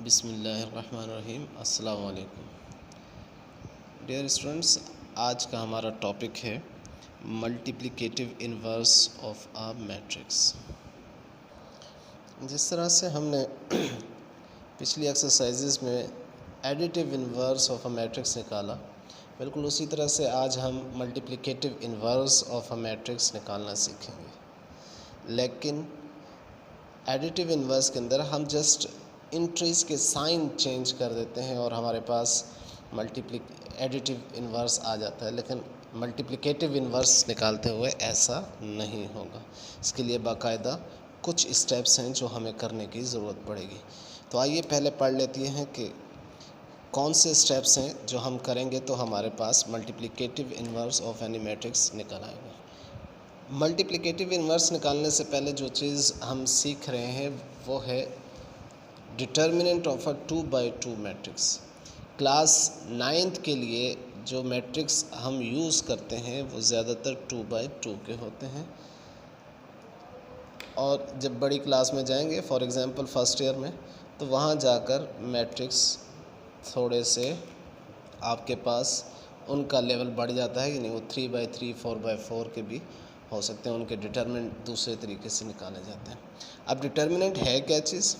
बिस्मिल्लाहिर्रहमानिर्रहीम। अस्सलाम वालेकुम डियर स्टूडेंट्स, आज का हमारा टॉपिक है multiplicative inverse of a matrix. जिस तरह से हमने पिछली एक्सरसाइजेस में additive inverse of a matrix निकाला, बिल्कुल उसी तरह से आज हम multiplicative inverse of a matrix निकालना सीखेंगे। लेकिन एडिटिव इन्वर्स के अंदर हम जस्ट इंट्रीज के साइन चेंज कर देते हैं और हमारे पास एडिटिव इन्वर्स आ जाता है। लेकिन मल्टीप्लिकेटिव इन्वर्स निकालते हुए ऐसा नहीं होगा। इसके लिए बाकायदा कुछ स्टेप्स हैं जो हमें करने की ज़रूरत पड़ेगी। तो आइए पहले पढ़ लेते हैं कि कौन से स्टेप्स हैं जो हम करेंगे तो हमारे पास multiplicative inverse of any matrix निकल आएगा। मल्टीप्लिकेटिव इन्वर्स निकालने से पहले जो चीज़ हम सीख रहे हैं वो है determinant of a 2x2 matrix. Class 9th के लिए जो मैट्रिक्स हम यूज़ करते हैं वो ज़्यादातर 2x2 के होते हैं, और जब बड़ी क्लास में जाएंगे, फॉर एग्ज़ाम्पल फर्स्ट ईयर में, तो वहाँ जाकर मैट्रिक्स थोड़े से आपके पास उनका लेवल बढ़ जाता है, यानी वो 3x3 4x4 के भी हो सकते हैं। उनके डिटर्मिनेंट दूसरे तरीके से निकाले जाते हैं। अब डिटर्मिनेंट है क्या चीज़?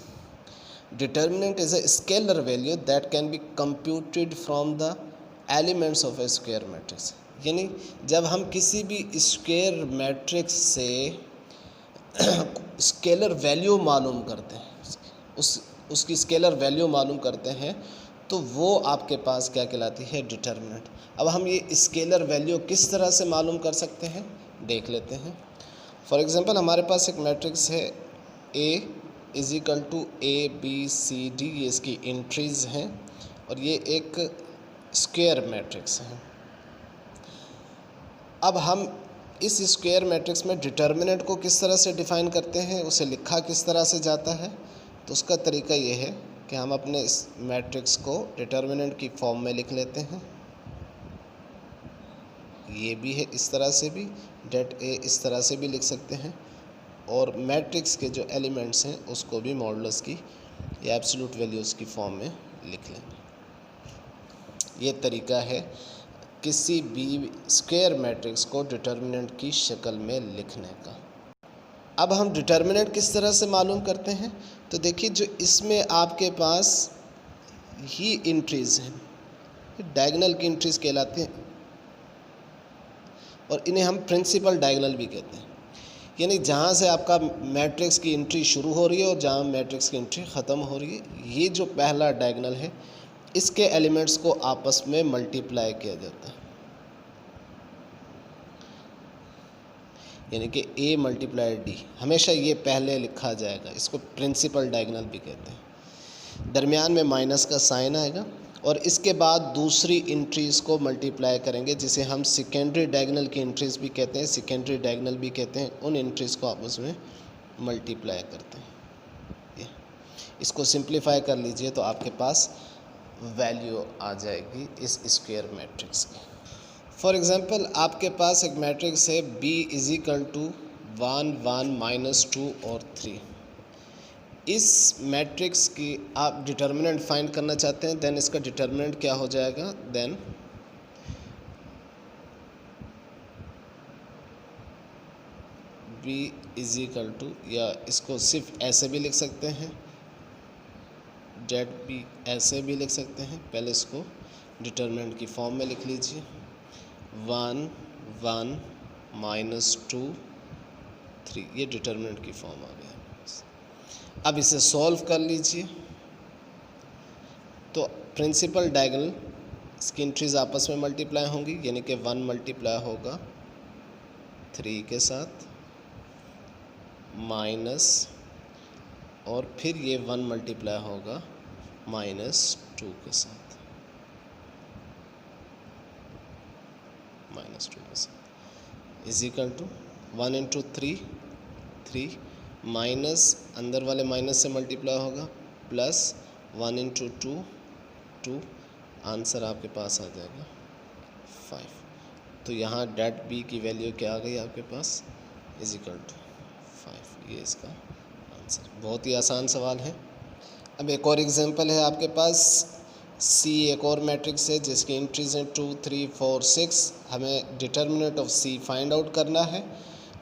Determinant is a scalar value that can be computed from the elements of a square matrix. यानी जब हम किसी भी स्क्वायर मैट्रिक्स से स्केलर वैल्यू मालूम करते हैं, उसकी स्केलर वैल्यू मालूम करते हैं, तो वो आपके पास क्या कहलाती है? डिटर्मिनेंट। अब हम ये स्केलर वैल्यू किस तरह से मालूम कर सकते हैं, देख लेते हैं। फॉर एग्ज़ाम्पल हमारे पास एक मैट्रिक्स है A = A B C D, ये इसकी एंट्रीज़ हैं, और ये एक स्क्वायर मैट्रिक्स है। अब हम इस स्क्वायर मैट्रिक्स में डिटर्मिनेंट को किस तरह से डिफ़ाइन करते हैं, उसे लिखा किस तरह से जाता है? तो उसका तरीका ये है कि हम अपने इस मैट्रिक्स को डिटर्मिनेंट की फॉर्म में लिख लेते हैं। ये भी है इस तरह से भी, डेट A इस तरह से भी लिख सकते हैं, और मैट्रिक्स के जो एलिमेंट्स हैं उसको भी मॉडुलस की या एब्सोल्यूट वैल्यूज़ की फॉर्म में लिख लेंगे। ये तरीका है किसी भी स्क्वायर मैट्रिक्स को डिटर्मिनेंट की शक्ल में लिखने का। अब हम डिटर्मिनेंट किस तरह से मालूम करते हैं? तो देखिए, जो इसमें आपके पास ही इंट्रीज़ हैं, डायगोनल की इंट्रीज़ कहलाते हैं, और इन्हें हम प्रिंसिपल डायगोनल भी कहते हैं। यानी जहाँ से आपका मैट्रिक्स की एंट्री शुरू हो रही है और जहाँ मैट्रिक्स की एंट्री ख़त्म हो रही है, ये जो पहला डायगोनल है, इसके एलिमेंट्स को आपस में मल्टीप्लाई किया जाता है। यानी कि A × D, हमेशा ये पहले लिखा जाएगा। इसको प्रिंसिपल डायगोनल भी कहते हैं। दरमियान में माइनस का साइन आएगा, और इसके बाद दूसरी इंट्रीज़ को मल्टीप्लाई करेंगे, जिसे हम सेकेंडरी डायगोनल की इंट्रीज़ भी कहते हैं, सेकेंडरी डायगोनल भी कहते हैं। उन इंट्रीज़ को आपस में मल्टीप्लाई करते हैं। इसको सिंप्लीफाई कर लीजिए तो आपके पास वैल्यू आ जाएगी इस स्क्वायर मैट्रिक्स की। फॉर एग्ज़ाम्पल आपके पास एक मैट्रिक्स है B = 1 1 -2 और 3। इस मैट्रिक्स की आप डिटर्मिनेंट फाइंड करना चाहते हैं, देन इसका डिटर्मिनेंट क्या हो जाएगा? देन B = या इसको सिर्फ ऐसे भी लिख सकते हैं, डेट B ऐसे भी लिख सकते हैं। पहले इसको डिटर्मिनेंट की फॉर्म में लिख लीजिए। 1 1 -2 3, ये डिटर्मिनेंट की फॉर्म आ गया। अब इसे सॉल्व कर लीजिए, तो प्रिंसिपल डायगोनल इसकी एंट्रीज आपस में मल्टीप्लाई होंगी, यानी कि 1 मल्टीप्लाई होगा 3 के साथ, माइनस, और फिर ये 1 मल्टीप्लाई होगा -2 के साथ, -2 के साथ, = 1 × 3 3, माइनस अंदर वाले माइनस से मल्टीप्लाई होगा, प्लस 1 × 2 2, आंसर आपके पास आ जाएगा 5। तो यहाँ डेट B की वैल्यू क्या आ गई आपके पास? = 5। ये इसका आंसर। बहुत ही आसान सवाल है, अब एक और एग्जांपल है आपके पास, सी एक और मैट्रिक्स है जिसकी एंट्रीज हैं 2, 3, 4, 6। हमें determinant of C find out करना है,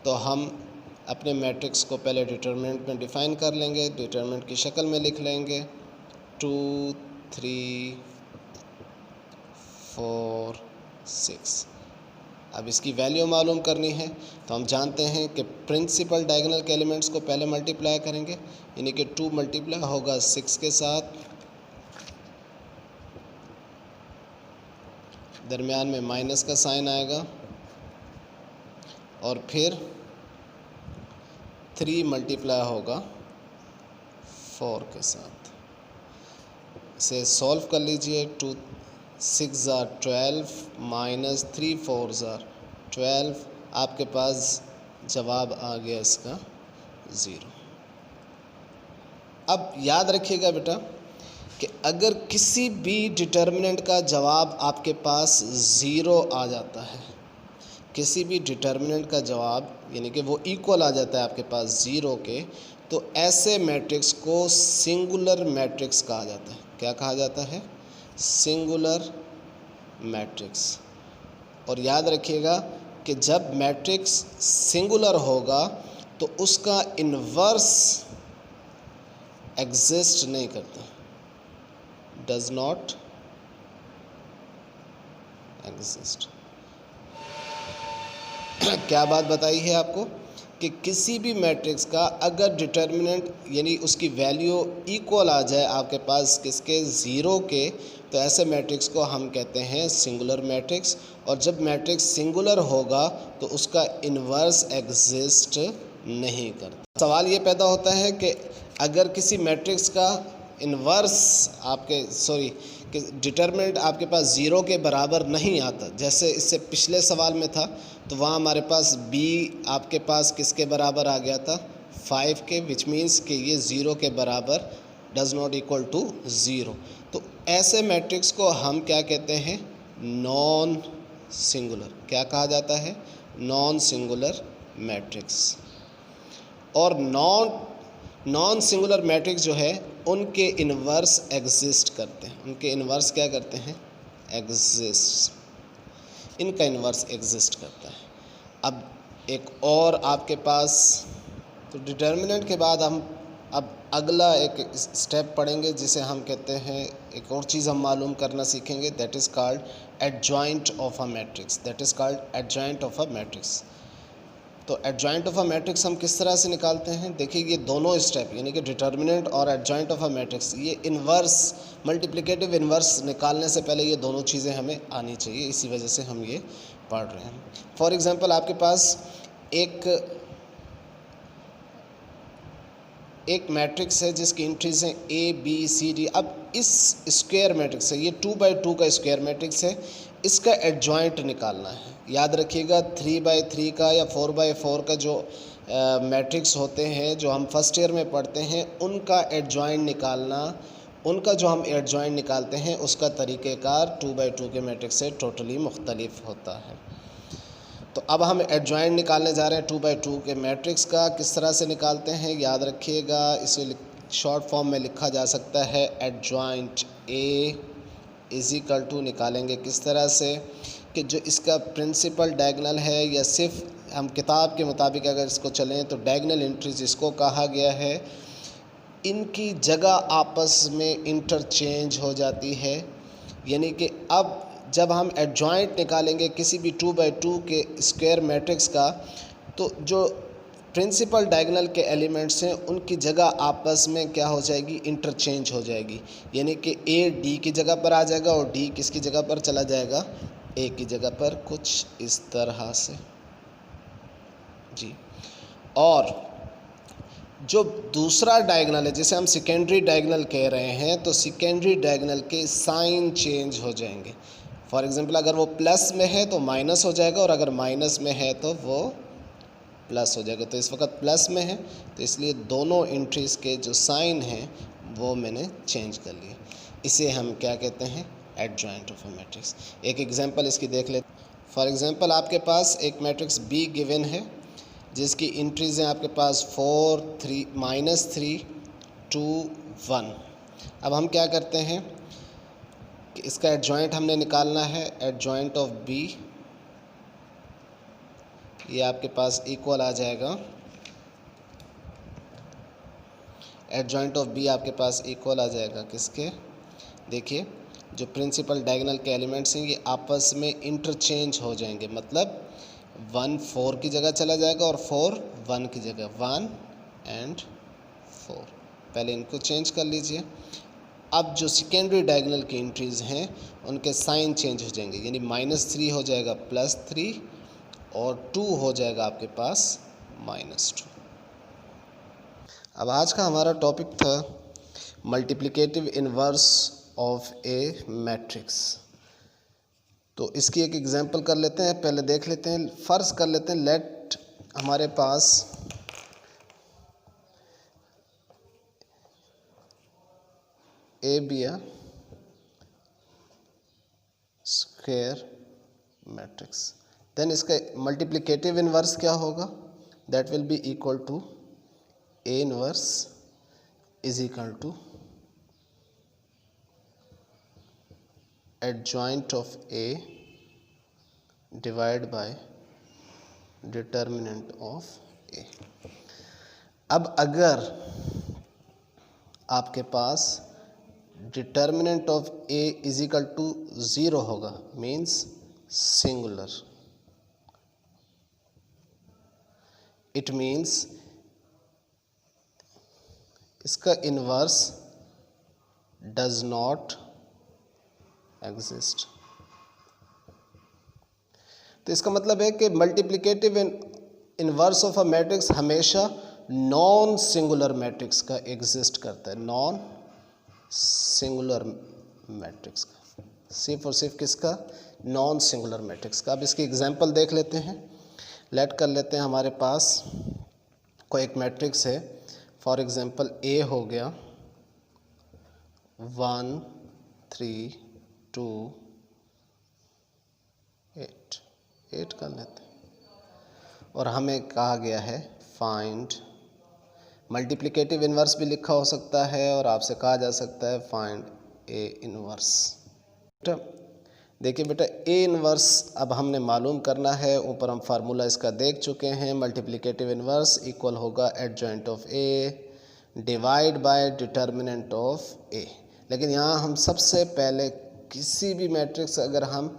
तो हम अपने मैट्रिक्स को पहले डिटर्मिनेंट में डिफ़ाइन कर लेंगे, डिटर्मिनेंट की शक्ल में लिख लेंगे 2, 3, 4, 6। अब इसकी वैल्यू मालूम करनी है, तो हम जानते हैं कि प्रिंसिपल डायगोनल के एलिमेंट्स को पहले मल्टीप्लाई करेंगे, यानी कि 2 मल्टीप्लाई होगा 6 के साथ, दरमियान में माइनस का साइन आएगा, और फिर 3 मल्टीप्लाई होगा 4 के साथ। इसे सॉल्व कर लीजिए, 2 6 ज़ार 12 माइनस 3 4 ज़ार 12, आपके पास जवाब आ गया इसका 0। अब याद रखिएगा बेटा कि अगर किसी भी डिटर्मिनेंट का जवाब आपके पास 0 आ जाता है, किसी भी डिटर्मिनेंट का जवाब यानी कि वो इक्वल आ जाता है आपके पास 0 के, तो ऐसे मैट्रिक्स को सिंगुलर मैट्रिक्स कहा जाता है। क्या कहा जाता है? Singular matrix. और याद रखिएगा कि जब मैट्रिक्स सिंगुलर होगा तो उसका इन्वर्स एग्जिस्ट नहीं करता, डज नॉट एग्जिस्ट। क्या बात बताई है आपको कि किसी भी मैट्रिक्स का अगर डिटर्मिनेंट यानी उसकी वैल्यू इक्वल आ जाए आपके पास किसके? 0 के, तो ऐसे मैट्रिक्स को हम कहते हैं सिंगुलर मैट्रिक्स। और जब मैट्रिक्स सिंगुलर होगा तो उसका इन्वर्स एग्जिस्ट नहीं करता। सवाल ये पैदा होता है कि अगर किसी मैट्रिक्स का इन्वर्स कि डिटर्मिनेंट आपके पास 0 के बराबर नहीं आता, जैसे इससे पिछले सवाल में था, तो वहाँ हमारे पास b आपके पास किसके बराबर आ गया था? 5 के, विच मीन्स कि ये 0 के बराबर डज़ नॉट इक्वल टू 0। तो ऐसे मैट्रिक्स को हम क्या कहते हैं? Non singular. क्या कहा जाता है? Non singular matrix. और नॉन सिंगुलर मैट्रिक्स जो है उनके इन्वर्स एग्जिस्ट करते हैं। उनके इन्वर्स क्या करते हैं? एग्जिस्ट। इनका इन्वर्स एग्जिस्ट करता है। अब एक और आपके पास, तो डिटर्मिनेंट के बाद हम अब अगला एक स्टेप पढ़ेंगे जिसे हम कहते हैं, एक और चीज़ हम मालूम करना सीखेंगे, that is called adjoint of a matrix. That is called adjoint of a matrix. तो एडजॉइंट ऑफ अ मैट्रिक्स हम किस तरह से निकालते हैं? देखिए, ये दोनों स्टेप यानी कि डिटर्मिनेंट और एडजॉइंट ऑफ अ मैट्रिक्स, ये इन्वर्स मल्टीप्लिकेटिव इन्वर्स निकालने से पहले ये दोनों चीज़ें हमें आनी चाहिए, इसी वजह से हम ये पढ़ रहे हैं। फॉर एग्जांपल आपके पास एक मैट्रिक्स है जिसकी एंट्रीज हैं A B C D। अब इस स्क्वायर मैट्रिक्स है, ये 2x2 का स्क्वायर मैट्रिक्स है, इसका एडजॉइंट निकालना है। याद रखिएगा 3x3 का या 4x4 का जो मैट्रिक्स होते हैं जो हम फर्स्ट ईयर में पढ़ते हैं, उनका एडजॉइंट निकालना, उनका जो हम एडजॉइंट निकालते हैं उसका तरीक़ेकार 2x2 के मैट्रिक्स से टोटली मुख्तलिफ होता है। तो अब हम एडजॉइंट निकालने जा रहे हैं 2x2 के मैट्रिक्स का। किस तरह से निकालते हैं याद रखिएगा, इसे शॉर्ट फॉर्म में लिखा जा सकता है adjoint A is equal to, निकालेंगे किस तरह से कि जो इसका प्रिंसिपल डायगोनल है, या सिर्फ हम किताब के मुताबिक अगर इसको चलें तो डायगोनल एंट्रीज इसको कहा गया है, इनकी जगह आपस में इंटरचेंज हो जाती है। यानी कि अब जब हम एडजॉइंट निकालेंगे किसी भी 2x2 के स्क्वायर मैट्रिक्स का, तो जो प्रिंसिपल डायगोनल के एलिमेंट्स हैं उनकी जगह आपस में क्या हो जाएगी? इंटरचेंज हो जाएगी। यानी कि A D की जगह पर आ जाएगा और D किसकी जगह पर चला जाएगा? A की जगह पर, कुछ इस तरह से जी। और जो दूसरा डायगोनल है जिसे हम सेकेंडरी डायगोनल कह रहे हैं, तो सेकेंडरी डायगोनल के साइन चेंज हो जाएंगे। फॉर एग्जांपल अगर वो प्लस में है तो माइनस हो जाएगा, और अगर माइनस में है तो वो प्लस हो जाएगा। तो इस वक्त प्लस में है तो इसलिए दोनों एंट्रीज़ के जो साइन हैं वो मैंने चेंज कर लिए। इसे हम क्या कहते हैं? Adjoint of a matrix. एक एग्जांपल इसकी देख लेते। फॉर एग्जांपल आपके पास एक मैट्रिक्स B गिवन है जिसकी एंट्रीज़ हैं आपके पास 4 3 -3 2 1। अब हम क्या करते हैं कि इसका एडजॉइंट हमने निकालना है। एडजॉइंट ऑफ बी ये आपके पास इक्वल आ जाएगा, एडजॉइंट ऑफ बी आपके पास इक्वल आ जाएगा किसके, देखिए जो प्रिंसिपल डायगोनल के एलिमेंट्स हैं ये आपस में इंटरचेंज हो जाएंगे, मतलब 1 4 की जगह चला जाएगा और 4 1 की जगह, 1 एंड 4। पहले इनको चेंज कर लीजिए। अब जो सेकेंडरी डायगोनल की एंट्रीज़ हैं उनके साइन चेंज हो जाएंगे, यानी -3 हो जाएगा +3 और 2 हो जाएगा आपके पास -2। अब आज का हमारा टॉपिक था multiplicative inverse of A matrix. तो इसकी एक एग्जांपल कर लेते हैं, पहले देख लेते हैं। फर्ज कर लेते हैं लेट हमारे पास A B a square matrix, then इसका मल्टीप्लिकेटिव इन्वर्स क्या होगा, that will be equal to A inverse is equal to adjoint of A divided by determinant of A। अब अगर आपके पास determinant of A is equal to 0 होगा, means singular, it means इसका inverse does not exist. तो इसका मतलब है कि multiplicative inverse of a matrix हमेशा नॉन सिंगुलर मैट्रिक्स का एग्जिस्ट करता है, नॉन सिंगुलर मैट्रिक्स का, सिर्फ और सिर्फ किसका, नॉन सिंगुलर मैट्रिक्स का। अब इसकी एग्जांपल देख लेते हैं। लेट कर लेते हैं हमारे पास कोई एक मैट्रिक्स है, फॉर एग्जांपल ए हो गया 1 3 2 8 कर लेते हैं। और हमें कहा गया है फाइंड, मल्टीप्लिकेटिव इन्वर्स भी लिखा हो सकता है और आपसे कहा जा सकता है फाइंड ए इन्वर्स। देखिए बेटा, ए इन्वर्स अब हमने मालूम करना है। ऊपर हम फार्मूला इसका देख चुके हैं। मल्टीप्लिकेटिव इन्वर्स इक्वल होगा adjoint of A divide by determinant of A. लेकिन यहाँ हम सबसे पहले किसी भी मैट्रिक्स अगर हम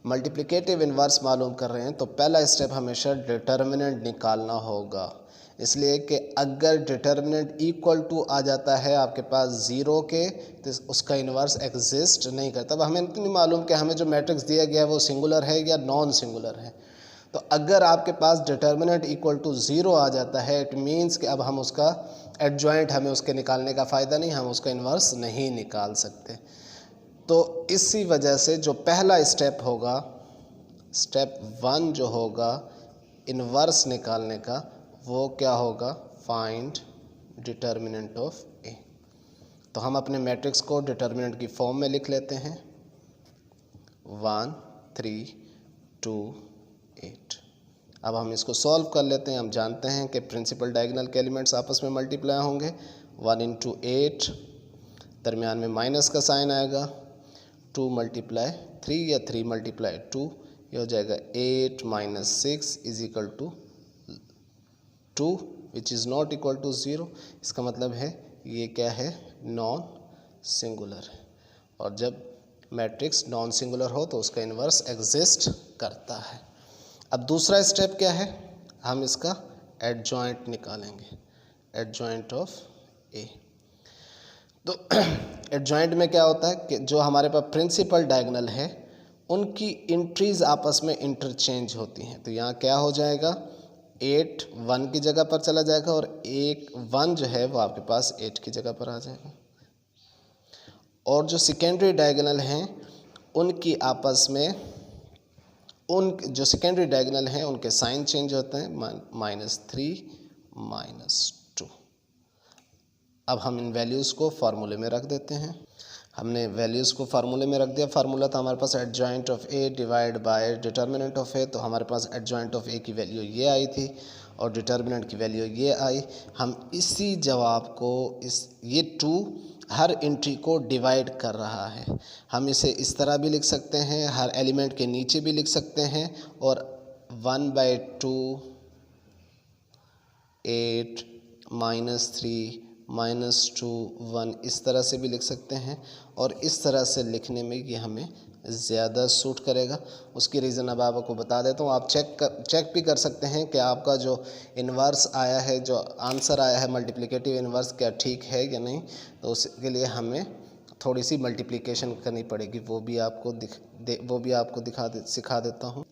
मल्टीप्लिकेटिव इन्वर्स मालूम कर रहे हैं तो पहला स्टेप हमेशा डिटर्मिनेंट निकालना होगा। इसलिए कि अगर डिटर्मिनेंट इक्वल टू आ जाता है आपके पास 0 के, तो उसका इन्वर्स एग्जिस्ट नहीं करता। अब हमें नहीं मालूम कि हमें जो मैट्रिक्स दिया गया है वो सिंगुलर है या नॉन सिंगुलर है। तो अगर आपके पास डिटर्मिनेंट इक्वल टू 0 आ जाता है, इट मीन्स कि अब हम उसका एडजॉइंट, हमें उसके निकालने का फ़ायदा नहीं, हम उसका इन्वर्स नहीं निकाल सकते। तो इसी वजह से जो पहला स्टेप होगा, स्टेप 1 जो होगा इन्वर्स निकालने का, वो क्या होगा, फाइंड डिटर्मिनेंट ऑफ ए। तो हम अपने मैट्रिक्स को डिटर्मिनेंट की फॉर्म में लिख लेते हैं 1 3 2 8। अब हम इसको सॉल्व कर लेते हैं। हम जानते हैं कि प्रिंसिपल डायगोनल के एलिमेंट्स आपस में मल्टीप्लाई होंगे। 1 × 8, दरमियान में माइनस का साइन आएगा, 2 × 3 या 3 × 2, ये हो जाएगा 8 - 6 is equal to 2 which is not equal to 0। इसका मतलब है ये क्या है, नॉन सिंगुलर है। और जब मैट्रिक्स नॉन सिंगुलर हो तो उसका इन्वर्स एग्जिस्ट करता है। अब दूसरा स्टेप क्या है, हम इसका एडजॉइंट निकालेंगे, एडजॉइंट ऑफ ए। तो एडजॉइंट में क्या होता है कि जो हमारे पास प्रिंसिपल डायगोनल है उनकी एंट्रीज आपस में इंटरचेंज होती हैं। तो यहाँ क्या हो जाएगा, 8 1 की जगह पर चला जाएगा और 1 जो है वो आपके पास 8 की जगह पर आ जाएगा। और जो सेकेंडरी डायगोनल हैं उनकी आपस में, उन जो सेकेंडरी डायगोनल हैं उनके साइन चेंज होते हैं, -3 -2। अब हम इन वैल्यूज़ को फार्मूले में रख देते हैं। हमने वैल्यूज़ को फार्मूले में रख दिया। फार्मूला था हमारे पास adjoint of A divide by determinant of A. तो हमारे पास एडजॉइंट ऑफ ए की वैल्यू ये आई थी और डिटर्मिनेंट की वैल्यू ये आई। हम इसी जवाब को ये 2 हर एंट्री को डिवाइड कर रहा है। हम इसे इस तरह भी लिख सकते हैं, हर एलिमेंट के नीचे भी लिख सकते हैं, और 1/2 8 -3 -2 1 इस तरह से भी लिख सकते हैं। और इस तरह से लिखने में ये हमें ज़्यादा सूट करेगा। उसकी रीज़न अब आपको बता देता हूँ। आप चेक भी कर सकते हैं कि आपका जो इन्वर्स आया है, जो आंसर आया है मल्टीप्लिकेटिव इन्वर्स, क्या ठीक है या नहीं। तो उसके लिए हमें थोड़ी सी मल्टीप्लिकेशन करनी पड़ेगी, वो भी आपको सिखा देता हूँ।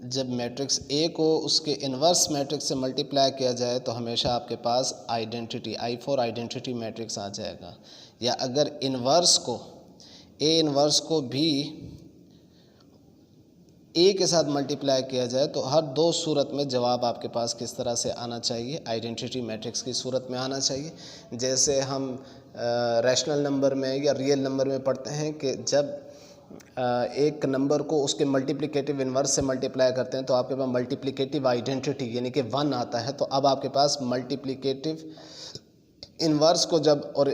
जब मैट्रिक्स ए को उसके इन्वर्स मैट्रिक्स से मल्टीप्लाई किया जाए तो हमेशा आपके पास आइडेंटिटी I4 आइडेंटिटी मैट्रिक्स आ जाएगा। या अगर ए इन्वर्स को भी ए के साथ मल्टीप्लाई किया जाए तो हर दो सूरत में जवाब आपके पास किस तरह से आना चाहिए, आइडेंटिटी मैट्रिक्स की सूरत में आना चाहिए। जैसे हम रैशनल नंबर में या रियल नंबर में पढ़ते हैं कि जब एक नंबर को उसके मल्टीप्लिकेटिव इन्वर्स से मल्टीप्लाई करते हैं तो आपके पास मल्टीप्लिकेटिव आइडेंटिटी यानी कि 1 आता है। तो अब आपके पास मल्टीप्लिकेटिव इन्वर्स को जब और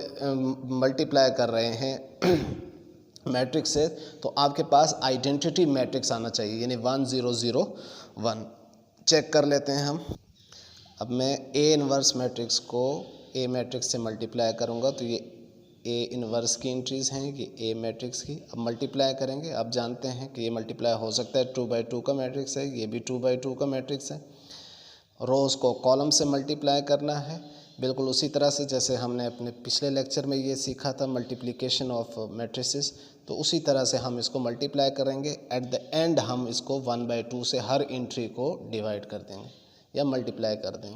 मल्टीप्लाई कर रहे हैं मैट्रिक्स से, तो आपके पास आइडेंटिटी मैट्रिक्स आना चाहिए, यानी 1 0 0 1। चेक कर लेते हैं हम। अब मैं ए इन्वर्स मैट्रिक्स को ए मैट्रिक्स से मल्टीप्लाई करूंगा तो ये ए इन्वर्स की एंट्रीज़ हैं, ये ए मैट्रिक्स की। अब मल्टीप्लाई करेंगे, आप जानते हैं कि ये मल्टीप्लाई हो सकता है, 2/2 का मैट्रिक्स है, ये भी 2/2 का मैट्रिक्स है। रोज़ को कॉलम से मल्टीप्लाई करना है, बिल्कुल उसी तरह से जैसे हमने अपने पिछले लेक्चर में ये सीखा था मल्टीप्लिकेशन ऑफ मैट्रिसेस। तो उसी तरह से हम इसको मल्टीप्लाई करेंगे। एट द एंड हम इसको 1/2 से हर एंट्री को डिवाइड कर देंगे या मल्टीप्लाई कर देंगे।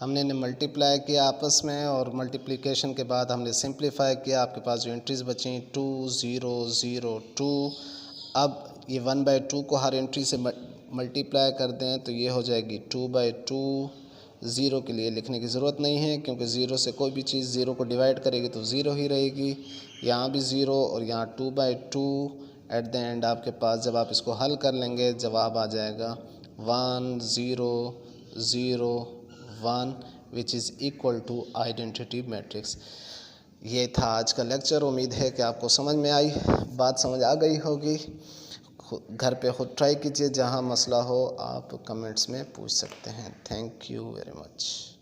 हमने इन्हें मल्टीप्लाई किया आपस में, और मल्टीप्लिकेशन के बाद हमने सिंप्लीफाई किया। आपके पास जो एंट्रीज़ बची 2 0 0 2। अब ये 1/2 को हर एंट्री से मल्टीप्लाई कर दें तो ये हो जाएगी 2/2। ज़ीरो के लिए लिखने की ज़रूरत नहीं है क्योंकि ज़ीरो से कोई भी चीज़ ज़ीरो को डिवाइड करेगी तो ज़ीरो ही रहेगी। यहाँ भी ज़ीरो और यहाँ 2/2। एट द एंड आपके पास जब आप इसको हल कर लेंगे जवाब आ जाएगा 1 0 0 1 which is equal to identity matrix. ये था आज का लेक्चर। उम्मीद है कि आपको समझ में आई, बात समझ आ गई होगी। घर पे खुद ट्राई कीजिए, जहाँ मसला हो आप कमेंट्स में पूछ सकते हैं। Thank you very much.